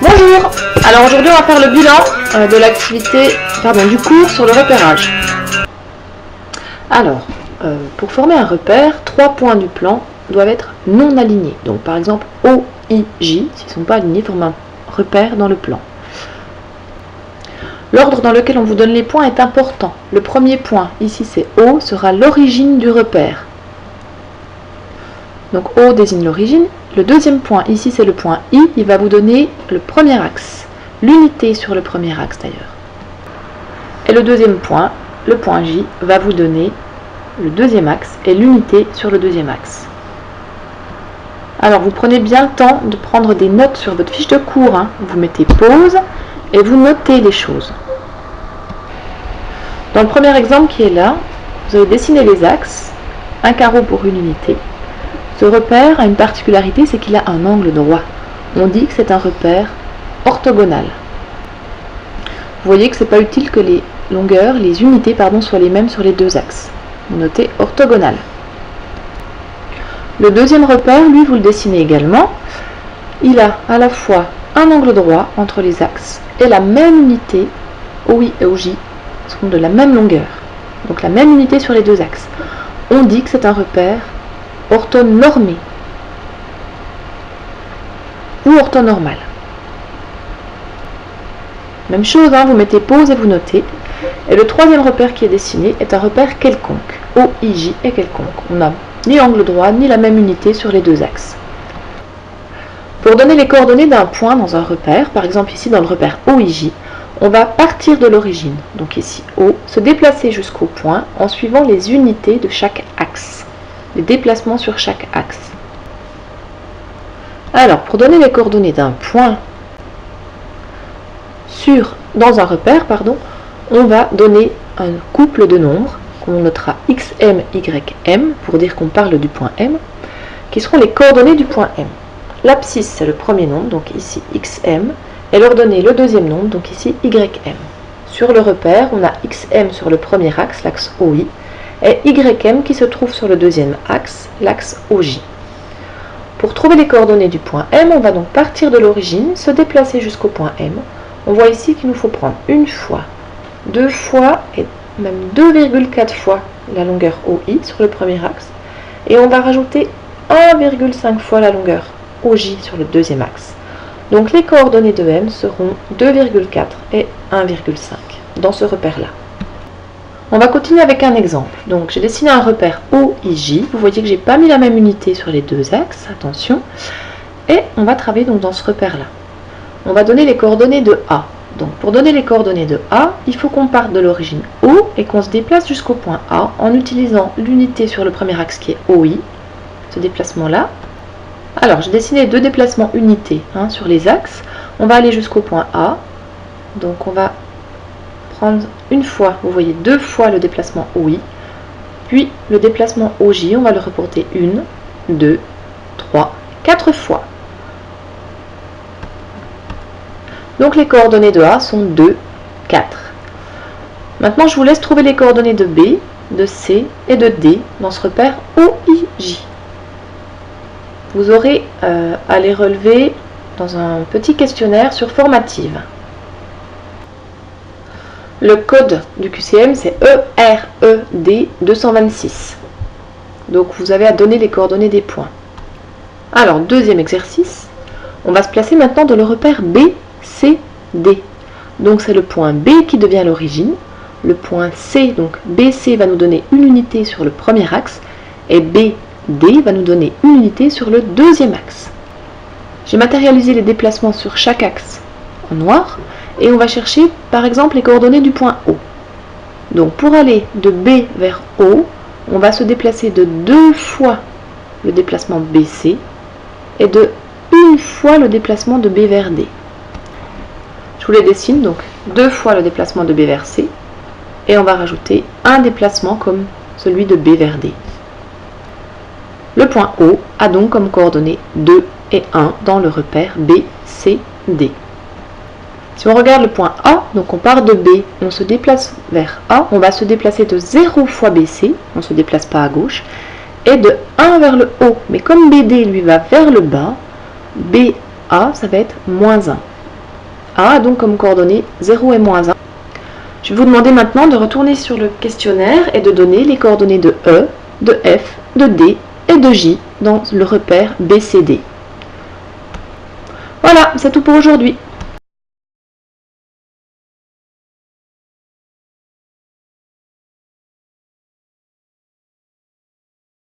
Bonjour. Alors aujourd'hui on va faire le bilan de l'activité, du cours sur le repérage. Alors, pour former un repère, 3 points du plan doivent être non alignés. Donc par exemple O, I, J, s'ils ne sont pas alignés, forment un repère dans le plan. L'ordre dans lequel on vous donne les points est important. Le premier point, ici c'est O, sera l'origine du repère. Donc O désigne l'origine. Le deuxième point, ici c'est le point I, il va vous donner le premier axe, l'unité sur le premier axe d'ailleurs. Et le deuxième point, le point J, va vous donner le deuxième axe et l'unité sur le deuxième axe. Alors vous prenez bien le temps de prendre des notes sur votre fiche de cours, hein. Vous mettez pause et vous notez les choses. Dans le premier exemple qui est là, vous avez dessiné les axes, un carreau pour une unité. Ce repère a une particularité, c'est qu'il a un angle droit. On dit que c'est un repère orthogonal. Vous voyez que ce n'est pas utile que les longueurs, les unités soient les mêmes sur les deux axes. Vous notez orthogonal. Le deuxième repère, lui, vous le dessinez également. Il a à la fois un angle droit entre les axes et la même unité, OI et OJ, sont de la même longueur. Donc la même unité sur les deux axes. On dit que c'est un repère orthonormé ou orthonormal. Même chose, hein, vous mettez pause et vous notez. Et le troisième repère qui est dessiné est un repère quelconque. OIJ est quelconque. On n'a ni angle droit ni la même unité sur les deux axes. Pour donner les coordonnées d'un point dans un repère, par exemple ici dans le repère OIJ, on va partir de l'origine, donc ici O, se déplacer jusqu'au point en suivant les unités de chaque axe. Les déplacements sur chaque axe. Alors, pour donner les coordonnées d'un point dans un repère, on va donner un couple de nombres qu'on notera xm, ym, pour dire qu'on parle du point M, qui seront les coordonnées du point M. L'abscisse, c'est le premier nombre, donc ici xm, et l'ordonnée, le deuxième nombre, donc ici ym. Sur le repère, on a xm sur le premier axe, l'axe OI, et ym qui se trouve sur le deuxième axe, l'axe OJ. Pour trouver les coordonnées du point M, on va donc partir de l'origine, se déplacer jusqu'au point M. On voit ici qu'il nous faut prendre une fois, deux fois et même 2,4 fois la longueur OI sur le premier axe. Et on va rajouter 1,5 fois la longueur OJ sur le deuxième axe. Donc les coordonnées de M seront 2,4 et 1,5 dans ce repère-là. On va continuer avec un exemple. Donc j'ai dessiné un repère OIJ. Vous voyez que j'ai pas mis la même unité sur les deux axes, attention. Et on va travailler donc dans ce repère-là. On va donner les coordonnées de A. Donc pour donner les coordonnées de A, il faut qu'on parte de l'origine O et qu'on se déplace jusqu'au point A en utilisant l'unité sur le premier axe qui est OI, ce déplacement-là. Alors j'ai dessiné deux déplacements unités sur les axes. On va aller jusqu'au point A. Donc on va prendre une fois, vous voyez, deux fois le déplacement OI, puis le déplacement OJ, on va le reporter 1, 2, 3, 4 fois. Donc les coordonnées de A sont 2, 4. Maintenant je vous laisse trouver les coordonnées de B, de C et de D dans ce repère OIJ. Vous aurez à les relever dans un petit questionnaire sur formative. Le code du QCM, c'est ERED 226. Donc vous avez à donner les coordonnées des points. Alors, deuxième exercice, on va se placer maintenant dans le repère BCD. Donc c'est le point B qui devient l'origine. Le point C, donc BC va nous donner une unité sur le premier axe. Et BD va nous donner une unité sur le deuxième axe. J'ai matérialisé les déplacements sur chaque axe en noir. Et on va chercher par exemple les coordonnées du point O. Donc pour aller de B vers O, on va se déplacer de 2 fois le déplacement BC et de 1 fois le déplacement de B vers D. Je vous les dessine, donc 2 fois le déplacement de B vers C et on va rajouter un déplacement comme celui de B vers D. Le point O a donc comme coordonnées 2 et 1 dans le repère BCD. Si on regarde le point A, donc on part de B, on se déplace vers A, on va se déplacer de 0 fois BC, on ne se déplace pas à gauche, et de 1 vers le haut. Mais comme BD lui va vers le bas, BA, ça va être moins 1. A a donc comme coordonnées 0 et moins 1. Je vais vous demander maintenant de retourner sur le questionnaire et de donner les coordonnées de E, de F, de D et de J dans le repère BCD. Voilà, c'est tout pour aujourd'hui.